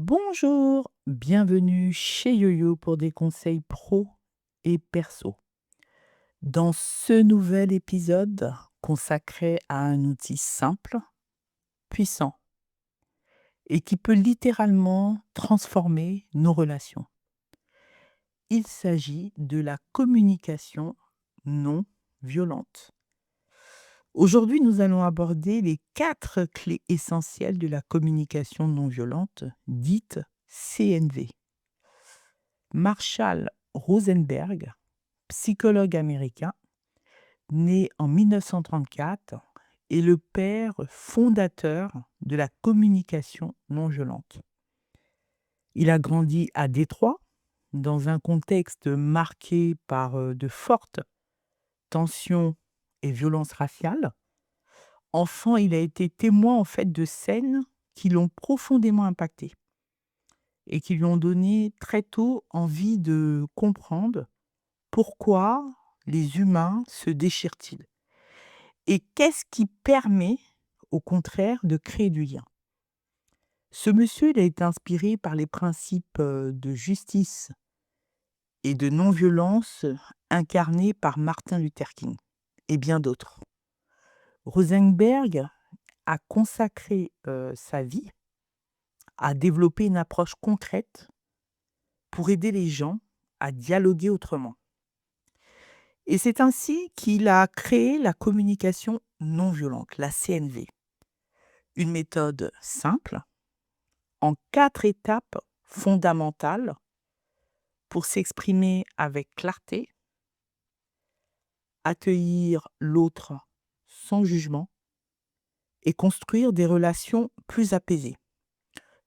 Bonjour, bienvenue chez YoYo pour des conseils pro et perso. Dans ce nouvel épisode consacré à un outil simple, puissant et qui peut littéralement transformer nos relations. Il s'agit de la communication non violente. Aujourd'hui, nous allons aborder les 4 clés essentielles de la communication non violente, dite CNV. Marshall Rosenberg, psychologue américain, né en 1934, est le père fondateur de la communication non violente. Il a grandi à Détroit, dans un contexte marqué par de fortes tensions et violences raciales. Enfant, il a été témoin en fait de scènes qui l'ont profondément impacté et qui lui ont donné très tôt envie de comprendre pourquoi les humains se déchirent-ils et qu'est-ce qui permet, au contraire, de créer du lien. Ce monsieur, il a été inspiré par les principes de justice et de non-violence incarnés par Martin Luther King et bien d'autres. Rosenberg a consacré sa vie à développer une approche concrète pour aider les gens à dialoguer autrement. Et c'est ainsi qu'il a créé la communication non violente, la CNV. Une méthode simple, en 4 étapes fondamentales pour s'exprimer avec clarté, accueillir l'autre sans jugement et construire des relations plus apaisées,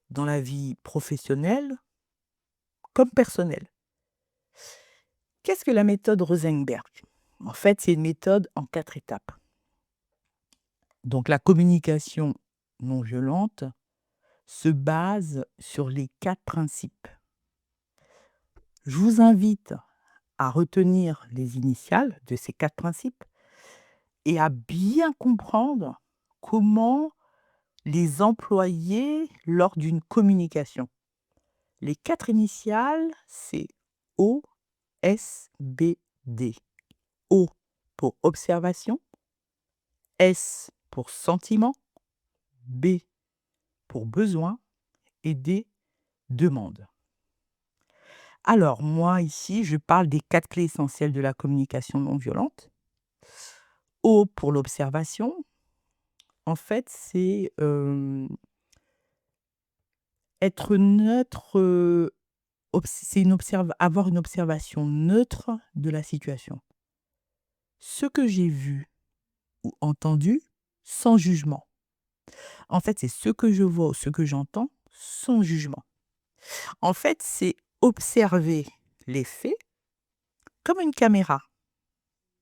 dans la vie professionnelle comme personnelle. Qu'est-ce que la méthode Rosenberg? En fait, c'est une méthode en 4 étapes. Donc la communication non violente se base sur les 4 principes. Je vous invite à retenir les initiales de ces 4 principes et à bien comprendre comment les employer lors d'une communication. Les 4 initiales, c'est O, S, B, D. O pour observation, S pour sentiment, B pour besoin et D, demande. Alors moi ici, je parle des 4 clés essentielles de la communication non violente. O pour l'observation, en fait, c'est, être neutre, c'est avoir une observation neutre de la situation. Ce que j'ai vu ou entendu sans jugement. En fait, c'est ce que je vois ou ce que j'entends sans jugement. En fait, c'est observer les faits comme une caméra.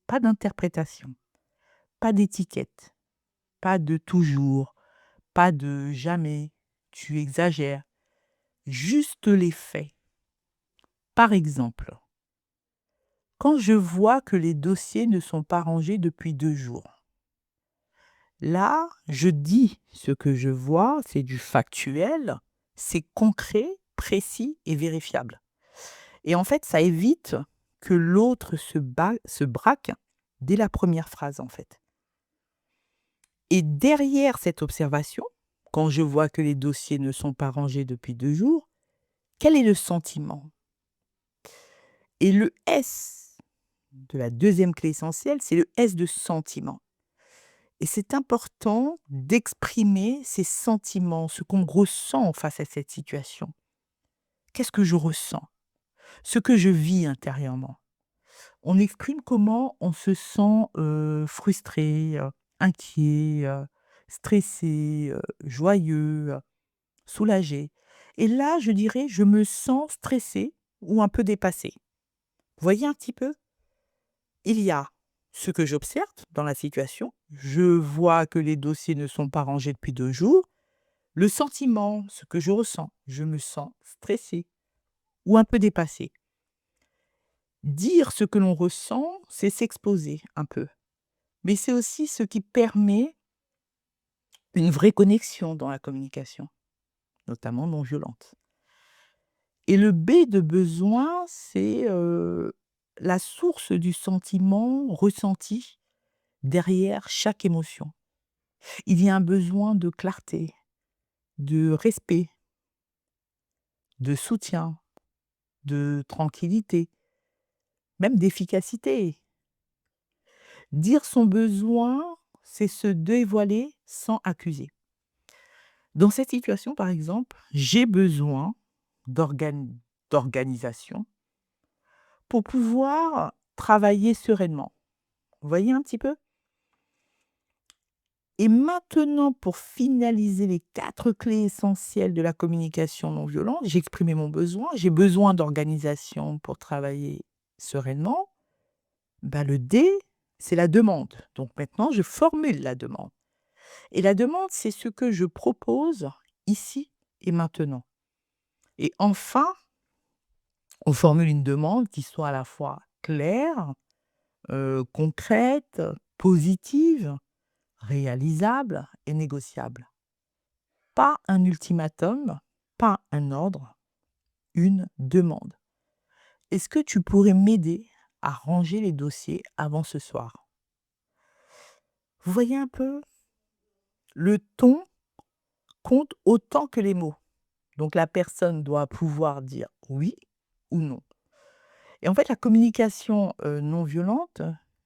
Pas d'interprétation, pas d'étiquette, pas de toujours, pas de jamais, tu exagères, juste les faits. Par exemple, quand je vois que les dossiers ne sont pas rangés depuis 2 jours, là, je dis ce que je vois, c'est du factuel, c'est concret, précis et vérifiable. Et en fait, ça évite que l'autre se braque dès la première phrase, en fait. Et derrière cette observation, quand je vois que les dossiers ne sont pas rangés depuis 2 jours, quel est le sentiment? Et le S de la deuxième clé essentielle, c'est le S de sentiment. Et c'est important d'exprimer ses sentiments, ce qu'on ressent face à cette situation. Qu'est-ce que je ressens? Ce que je vis intérieurement. On exprime comment on se sent, frustré, inquiet, stressé, joyeux, soulagé. Et là, je dirais: «Je me sens stressé ou un peu dépassé». Vous voyez un petit peu? Il y a ce que j'observe dans la situation, je vois que les dossiers ne sont pas rangés depuis 2 jours. Le sentiment, ce que je ressens, je me sens stressé ou un peu dépassé. Dire ce que l'on ressent, c'est s'exposer un peu, mais c'est aussi ce qui permet une vraie connexion dans la communication, notamment non violente. Et le B de besoin, c'est la source du sentiment ressenti derrière chaque émotion. Il y a un besoin de clarté, de respect, de soutien, de tranquillité, même d'efficacité. Dire son besoin, c'est se dévoiler sans accuser. Dans cette situation, par exemple, j'ai besoin d'organisation pour pouvoir travailler sereinement. Vous voyez un petit peu? Et maintenant, pour finaliser les 4 clés essentielles de la communication non violente, j'ai exprimé mon besoin, j'ai besoin d'organisation pour travailler sereinement. Bah, le D, c'est la demande. Donc maintenant, je formule la demande. Et la demande, c'est ce que je propose ici et maintenant. Et enfin, on formule une demande qui soit à la fois claire, concrète, positive, réalisable et négociable. Pas un ultimatum, pas un ordre, une demande. Est-ce que tu pourrais m'aider à ranger les dossiers avant ce soir? Vous voyez un peu? Le ton compte autant que les mots. Donc la personne doit pouvoir dire oui ou non. Et en fait, la communication non violente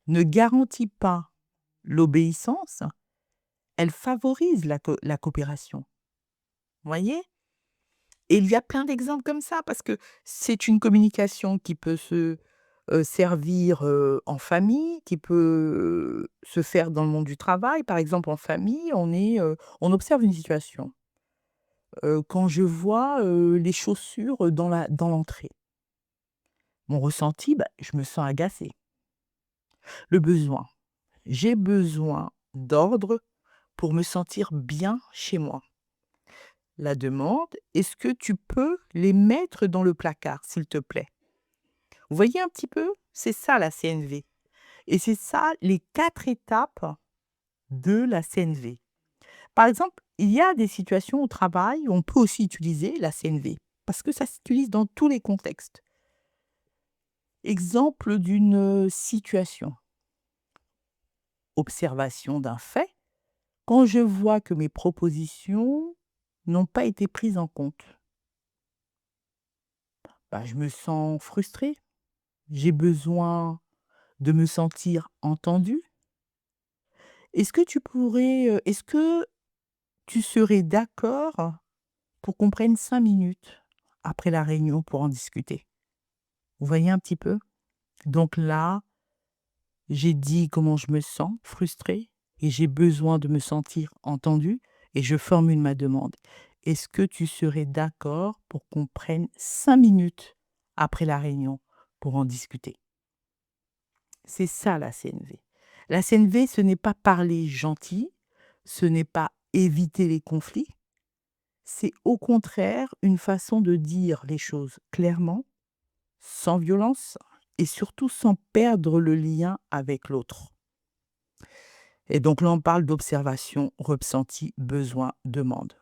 ne garantit pas l'obéissance, elle favorise la coopération. Vous voyez? Et il y a plein d'exemples comme ça, parce que c'est une communication qui peut se servir en famille, qui peut se faire dans le monde du travail. Par exemple, en famille, on observe une situation. Quand je vois les chaussures dans l'entrée, mon ressenti, bah, je me sens agacée. Le besoin. J'ai besoin d'ordre pour me sentir bien chez moi. La demande, est-ce que tu peux les mettre dans le placard, s'il te plaît? Vous voyez un petit peu? C'est ça la CNV. Et c'est ça les 4 étapes de la CNV. Par exemple, il y a des situations au travail où on peut aussi utiliser la CNV, parce que ça s'utilise dans tous les contextes. Exemple d'une situation. Observation d'un fait. Quand je vois que mes propositions n'ont pas été prises en compte, bah, je me sens frustrée. J'ai besoin de me sentir entendue. Est-ce que tu serais d'accord pour qu'on prenne 5 minutes après la réunion pour en discuter? Vous voyez un petit peu? Donc là, j'ai dit comment je me sens, frustrée, et j'ai besoin de me sentir entendue, et je formule ma demande. Est-ce que tu serais d'accord pour qu'on prenne 5 minutes après la réunion pour en discuter? C'est ça la CNV. La CNV, ce n'est pas parler gentil, ce n'est pas éviter les conflits, c'est au contraire une façon de dire les choses clairement, sans violence et surtout sans perdre le lien avec l'autre. Et donc là, on parle d'observation, ressenti, besoin, demande.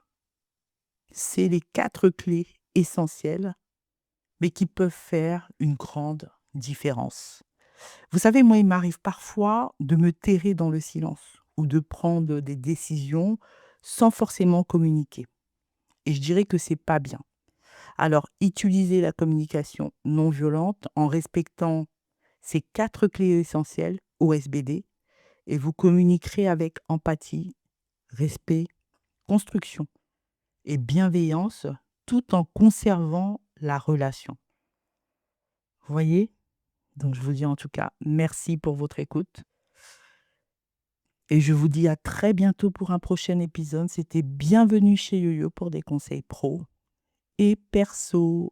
C'est les 4 clés essentielles, mais qui peuvent faire une grande différence. Vous savez, moi, il m'arrive parfois de me terrer dans le silence ou de prendre des décisions sans forcément communiquer. Et je dirais que c'est pas bien. Alors, utilisez la communication non violente en respectant ces 4 clés essentielles OSBD et vous communiquerez avec empathie, respect, construction et bienveillance tout en conservant la relation. Vous voyez? Donc, je vous dis en tout cas merci pour votre écoute. Et je vous dis à très bientôt pour un prochain épisode. C'était Bienvenue chez YoYo pour des conseils pro et perso.